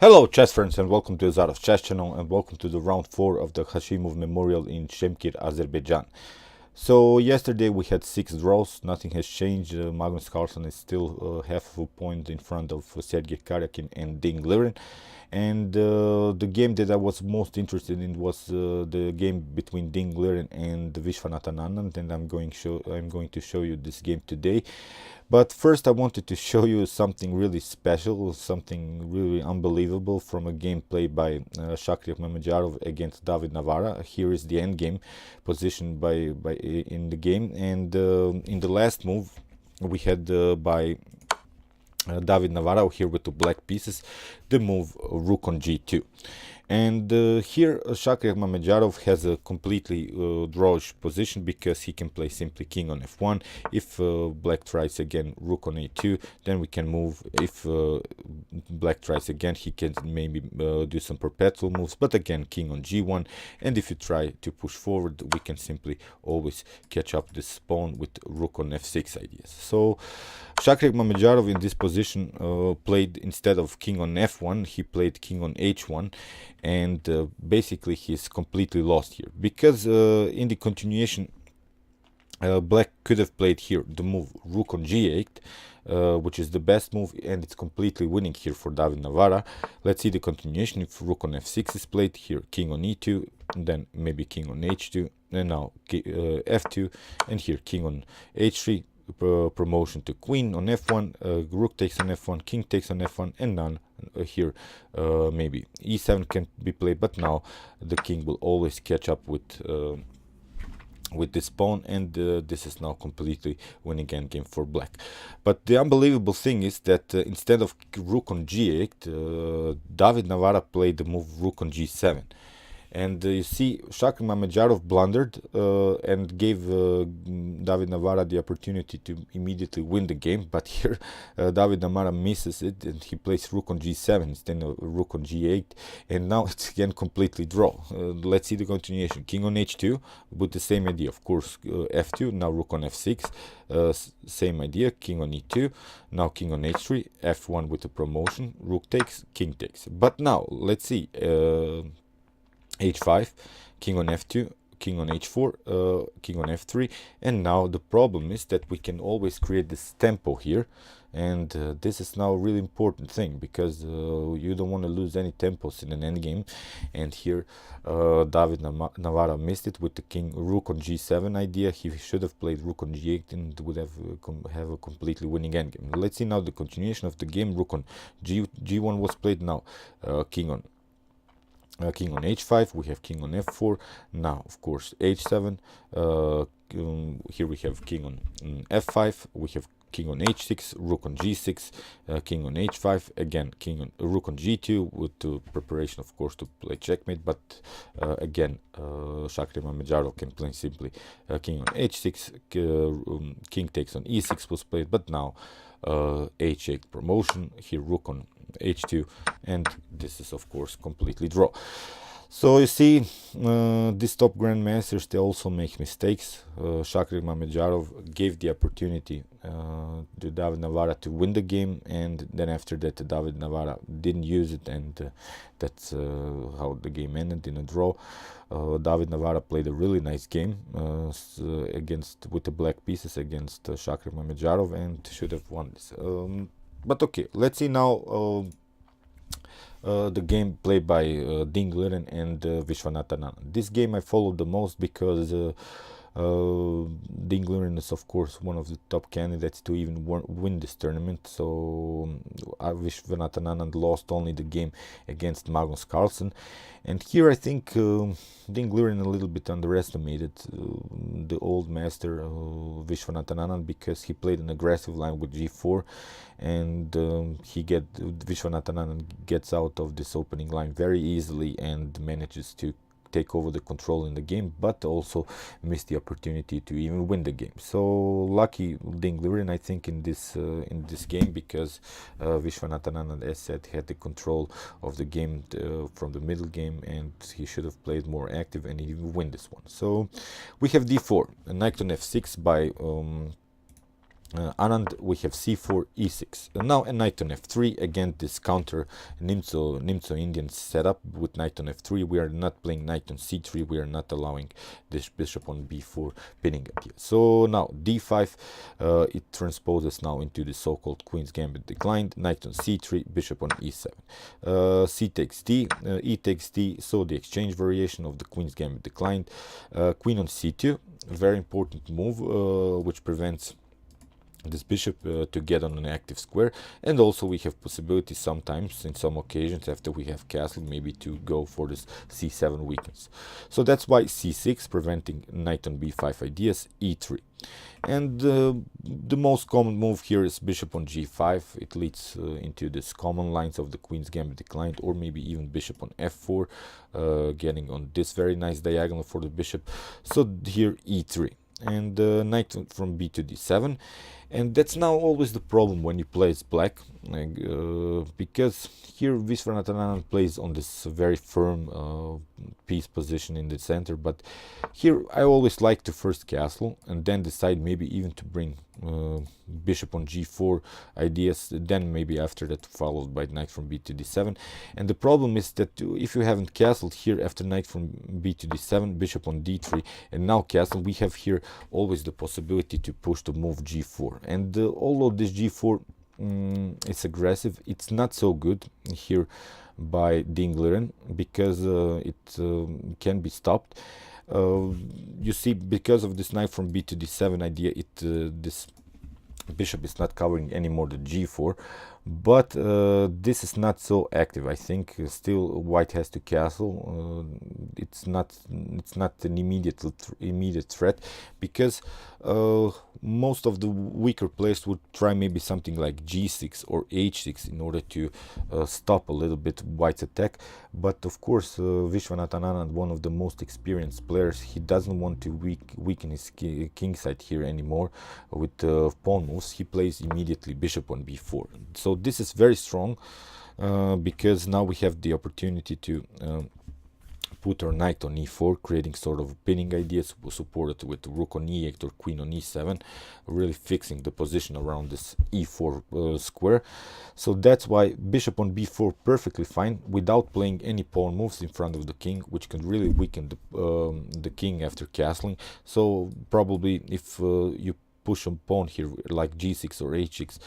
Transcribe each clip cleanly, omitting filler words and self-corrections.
Hello chess friends and welcome to Jozarov's chess channel and welcome to the round 4 of the Gashimov Memorial in Shamkir, Azerbaijan. So yesterday we had 6 draws, nothing has changed. Magnus Carlsen is still half of a point in front of Sergei Karyakin and Ding Liren. And the game that I was most interested in was the game between Ding Liren and Viswanathan Anand, and I'm going to show you this game today. But first I wanted to show you something really special, something really unbelievable from a game played by Shakhriyar Mamedyarov against Daivd Navara. Here is the endgame position in the game, and in the last move we had by Daivd Navara here with the black pieces, the move rook on g2. And here Shakhriyar Mamedyarov has a completely drawish position because he can play simply king on f1. If black tries again rook on a2, then we can move. If black tries again, he can maybe do some perpetual moves, but again king on g1. And if you try to push forward, we can simply always catch up this pawn with rook on f6 ideas. So Shakhriyar Mamedyarov in this position played, instead of king on f1, he played king on h1, and basically he's completely lost here because in the continuation black could have played here the move rook on g8, which is the best move, and it's completely winning here for Daivd Navara. Let's see the continuation. If rook on f6 is played, here king on e2, then maybe king on h2, and now f2, and here king on h3, promotion to queen on f1, rook takes on f1, king takes on f1, and none here. Maybe e7 can be played, but now the king will always catch up with this pawn, and this is now completely winning endgame for black. But the unbelievable thing is that instead of rook on g8, Daivd Navara played the move rook on g7. And you see, Shakhriyar Mamedyarov blundered and gave Daivd Navara the opportunity to immediately win the game. But here, Daivd Navara misses it, and he plays rook on g7 instead of rook on g8. And now it's again completely draw. Let's see the continuation. King on h2 with the same idea, of course. F2, now rook on f6. Same idea. King on e2. Now king on h3. F1 with the promotion. Rook takes, king takes. But now let's see. h5, king on f2, king on h4, king on f3, and now the problem is that we can always create this tempo here, and this is now a really important thing because you don't want to lose any tempos in an endgame. And here Daivd Navara missed it with the king rook on g7 idea. He should have played rook on g8 and would have a completely winning endgame. Let's see now the continuation of the game. Rook on g1 was played. Now king on h5, we have king on f4. Now of course h7, here we have king on f5, we have king on h6, rook on g6, king on h5, again king on rook on g2 with the preparation of course to play checkmate. But again Shakhriyar Mamedyarov can play simply king on h6, king takes on e6 was played, but now h8 promotion, here rook on h2, and this is of course completely draw. So you see, these top grandmasters, they also make mistakes. Shakhriyar Mamedyarov gave the opportunity to Daivd Navara to win the game, and then after that Daivd Navara didn't use it, and that's how the game ended in a draw. Daivd Navara played a really nice game with the black pieces against Shakhriyar Mamedyarov, and should have won this. But okay, let's see now the game played by Ding Liren and Viswanathan Anand. This game I followed the most because Ding Liren is of course one of the top candidates to even win this tournament. So Viswanathan Anand lost only the game against Magnus Carlsen, and here I think Ding Liren a little bit underestimated the old master Viswanathan Anand, because he played an aggressive line with g4, and Viswanathan Anand gets out of this opening line very easily and manages to take over the control in the game, but also missed the opportunity to even win the game. So lucky Ding Liren, I think, in this game, because Viswanathan Anand, as said, had the control of the game from the middle game, and he should have played more active and even win this one. So we have d4, knight on f6 by Anand, we have c4, e6. Now a knight on f3. Again, this counter Nimzo Indian setup with knight on f3. We are not playing knight on c3. We are not allowing this bishop on b4 pinning idea. So now d5, it transposes now into the so-called queen's gambit declined. Knight on c3, bishop on e7. C takes d, e takes d. So the exchange variation of the queen's gambit declined. Queen on c2, a very important move, which prevents this bishop to get on an active square. And also we have possibility sometimes, in some occasions, after we have castled, maybe to go for this c7 weakness. So that's why c6, preventing knight on b5 ideas, e3. And the most common move here is bishop on g5. It leads into this common lines of the queen's gambit declined, or maybe even bishop on f4, getting on this very nice diagonal for the bishop. So here e3, and knight from b to d7. And that's now always the problem when you play as black, because here Viswanathan Anand plays on this very firm piece position in the center. But here I always like to first castle and then decide maybe even to bring bishop on g4 ideas, then maybe after that followed by knight from b to d7. And the problem is that if you haven't castled here after knight from b to d7, bishop on d3, and now castle, we have here always the possibility to push the move g4. And although this g4 it's aggressive, it's not so good here by Ding Liren, because it can be stopped. You see, because of this knight from b to d7 idea, this bishop is not covering anymore the g4. But this is not so active. I think still white has to castle. It's not an immediate threat, because most of the weaker players would try maybe something like g6 or h6 in order to stop a little bit white's attack. But of course, Viswanathan Anand, one of the most experienced players, he doesn't want to weaken his king side here anymore with pawn moves. He plays immediately bishop on b4. So this is very strong, because now we have the opportunity to put our knight on e4, creating sort of pinning ideas supported with rook on e8 or queen on e7, really fixing the position around this e4 square. So that's why bishop on b4 perfectly fine, without playing any pawn moves in front of the king, which can really weaken the king after castling. So probably if you push a pawn here like g6 or h6,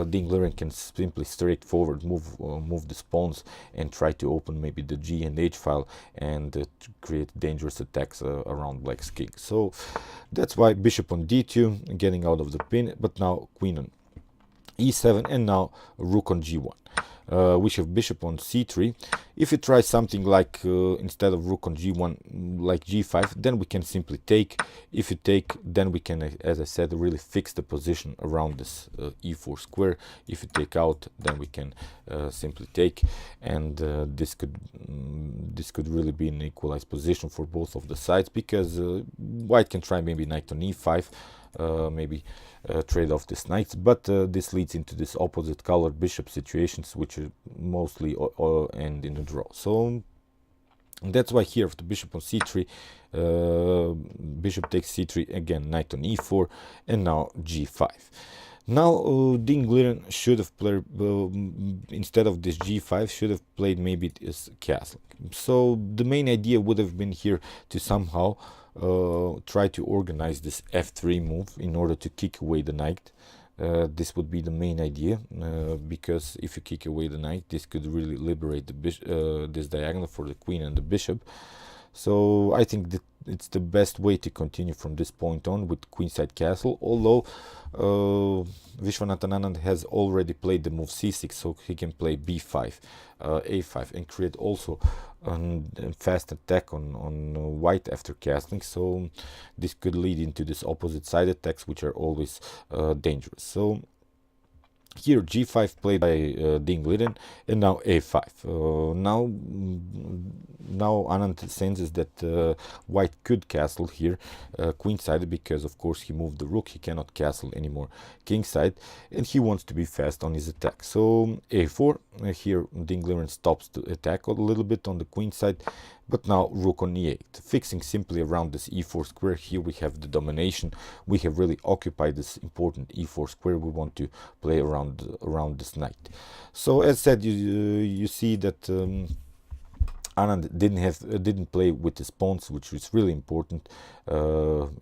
Ding Liren can simply straightforward move these pawns and try to open maybe the g and h file and create dangerous attacks around black's king. So that's why bishop on d2, getting out of the pin. But now queen on e7, and now rook on g1. We have bishop on c3. If you try something like instead of rook on g1 like g5, then we can simply take. If you take, then we can, as I said, really fix the position around this e4 square. If you take out, then we can simply take, and this could really be an equalized position for both of the sides, because white can try maybe knight on e5, maybe trade off this knights, but this leads into this opposite colored bishop situations, which are mostly end in a draw. So that's why here after bishop on c3, bishop takes c3, again knight on e4, and now g5. Now Ding Liren should have played, instead of this g5, should have played maybe this castle. So the main idea would have been here to somehow try to organize this f3 move in order to kick away the knight. This would be the main idea, because if you kick away the knight, this could really liberate the this diagonal for the queen and the bishop. So I think that it's the best way to continue from this point on with queenside castle, although Viswanathan Anand has already played the move c6, so he can play b5, a5, and create also a fast attack on white after castling. So this could lead into this opposite side attacks, which are always dangerous. So here g5 played by Ding Liren, and now a5. Now Anand senses that white could castle here queenside, because of course he moved the rook, he cannot castle anymore kingside, and he wants to be fast on his attack. So a4, here Ding Liren stops to attack a little bit on the queenside, But now rook on e8, fixing simply around this e4 square. Here we have the domination. We have really occupied this important e4 square. We want to play around this knight. So as said, you see that Anand didn't play with his pawns, which is really important.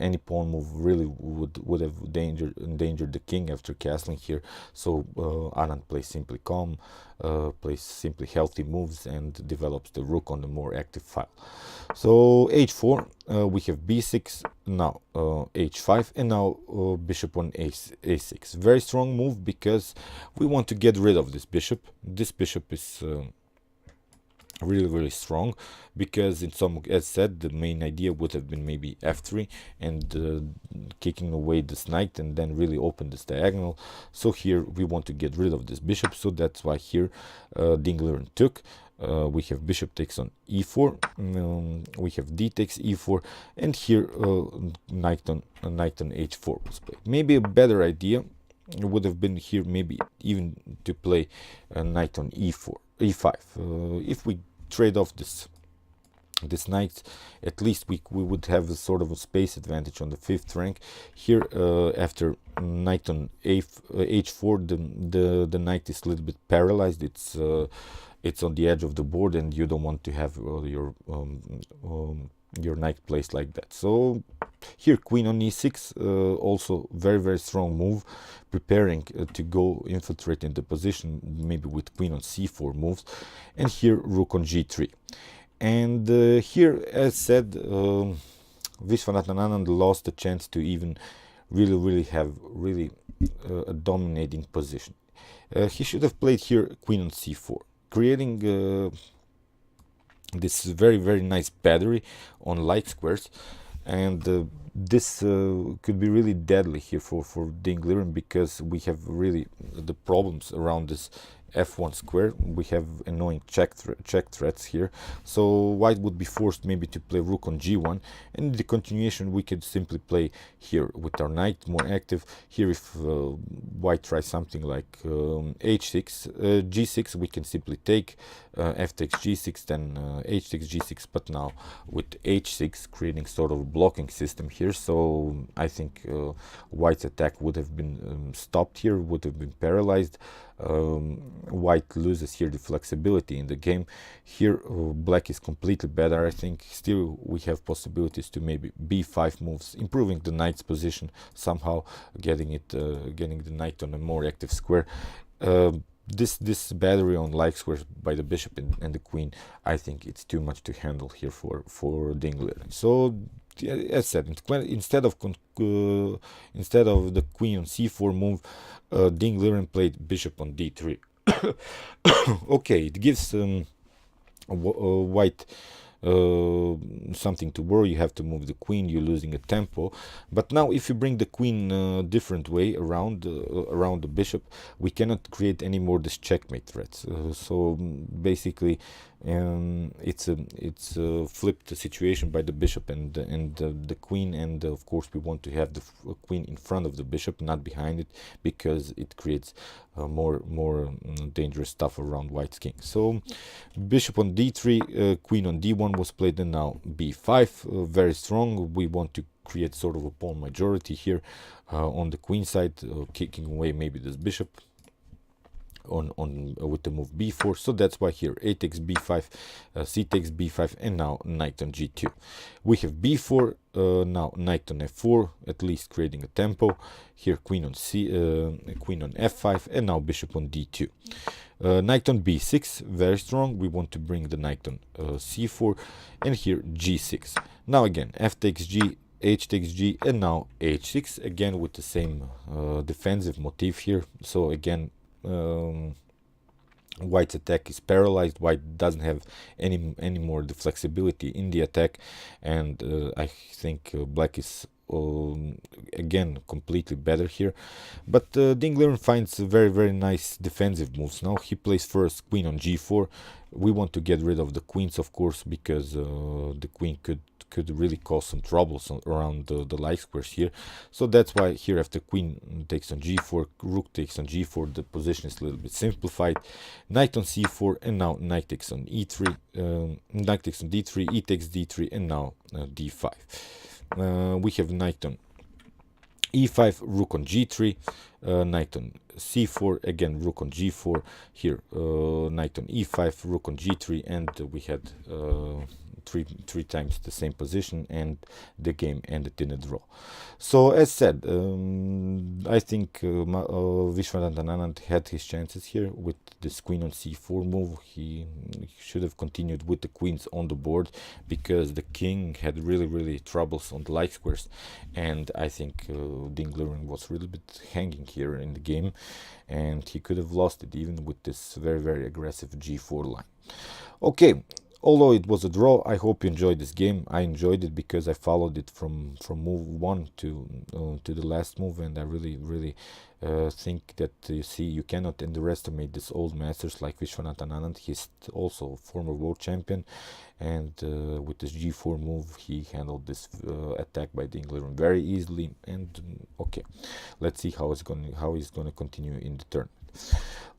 Any pawn move really would have endangered the king after castling here. So Anand plays simply calm, plays simply healthy moves, and develops the rook on the more active file. So h4, we have b6, now h5, and now bishop on a6. Very strong move because we want to get rid of this bishop. This bishop is really strong, because in some, as said, the main idea would have been maybe f3 and kicking away this knight and then really open this diagonal. So here we want to get rid of this bishop, so that's why here Ding Liren took. We have bishop takes on e4, we have d takes e4, and here knight on h4 was played. Maybe a better idea would have been here maybe even to play a knight on e5. If we trade off this knight, at least we would have a sort of a space advantage on the 5th rank. Here after knight on h4, the knight is a little bit paralyzed. It's on the edge of the board, and you don't want to have your knight placed like that. So here queen on e6, also very strong move, preparing to go infiltrate in the position, maybe with queen on c4 moves, and here rook on g3. And here, as said, Viswanathan Anand lost the chance to even really have a dominating position. He should have played here queen on c4, creating this very nice battery on light squares, and this could be really deadly here for Ding Liren, because we have really the problems around this f1 square. We have annoying check threats here, so white would be forced maybe to play rook on g1, and in the continuation we could simply play here with our knight more active. Here if white tries something like h6, g6, we can simply take f takes g6, then h takes g6, but now with h6 creating sort of a blocking system here. So I think white's attack would have been stopped here, would have been paralyzed. White loses here the flexibility in the game. Here black is completely better. I think still we have possibilities to maybe b5 moves, improving the knight's position somehow, getting the knight on a more active square. This battery on light squares by the bishop and the queen, I think it's too much to handle here for Ding Liren. So as said, instead of the queen on c4 move, Ding Liren played bishop on d3. Okay, it gives white something to worry. You have to move the queen, you're losing a tempo. But now if you bring the queen a different way around the bishop, we cannot create any more this checkmate threats. So basically it's a flipped situation by the bishop and the queen, and of course we want to have the queen in front of the bishop, not behind it, because it creates more dangerous stuff around white's king. So bishop on d3, queen on d1 was played, and now b5, very strong. We want to create sort of a pawn majority here on the queen side, kicking away maybe this bishop on with the move b4. So that's why here a takes b5, c takes b5, and now knight on g2. We have b4, now knight on f4, at least creating a tempo. Here queen on queen on f5, and now bishop on d2. Knight on b6, very strong. We want to bring the knight on c4, and here g6. Now again f takes g, h takes g, and now h6, again with the same defensive motif here. So again white's attack is paralyzed. White doesn't have any more the flexibility in the attack, and I think black is again completely better here. But Ding Liren finds very nice defensive moves. Now he plays first queen on g4. We want to get rid of the queens, of course, because the queen could could really cause some troubles around the light squares here. So that's why here after queen takes on g4, rook takes on g4, the position is a little bit simplified. Knight on c4, and now knight takes on e3, knight takes on d3, e takes d3, and now d5. We have knight on e5, rook on g3, knight on c4, again rook on g4, here knight on e5, rook on g3, and we had three times the same position, and the game ended in a draw. So as said, I think Viswanathan Anand had his chances here with this queen on c4 move. He should have continued with the queens on the board, because the king had really troubles on the light squares, and I think Ding Liren was really bit hanging here in the game, and he could have lost it even with this very aggressive g4 line. Okay, although it was a draw, I hope you enjoyed this game. I enjoyed it because I followed it from move 1 to the last move, and I really think that you cannot underestimate this old masters like Viswanathan Anand. He's also former world champion, and with this g4 move he handled this attack by Ding Liren very easily. And okay, let's see how he's gonna continue in the tournament.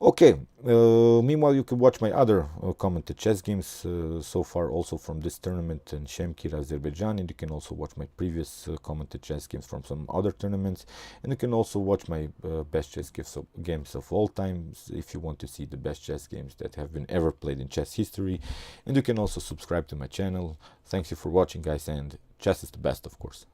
Okay, meanwhile you can watch my other commented chess games so far, also from this tournament in Shamkir, Azerbaijan, and you can also watch my previous commented chess games from some other tournaments, and you can also watch my best chess games of all time if you want to see the best chess games that have been ever played in chess history. And you can also subscribe to my channel. Thanks you for watching, guys, and chess is the best, of course.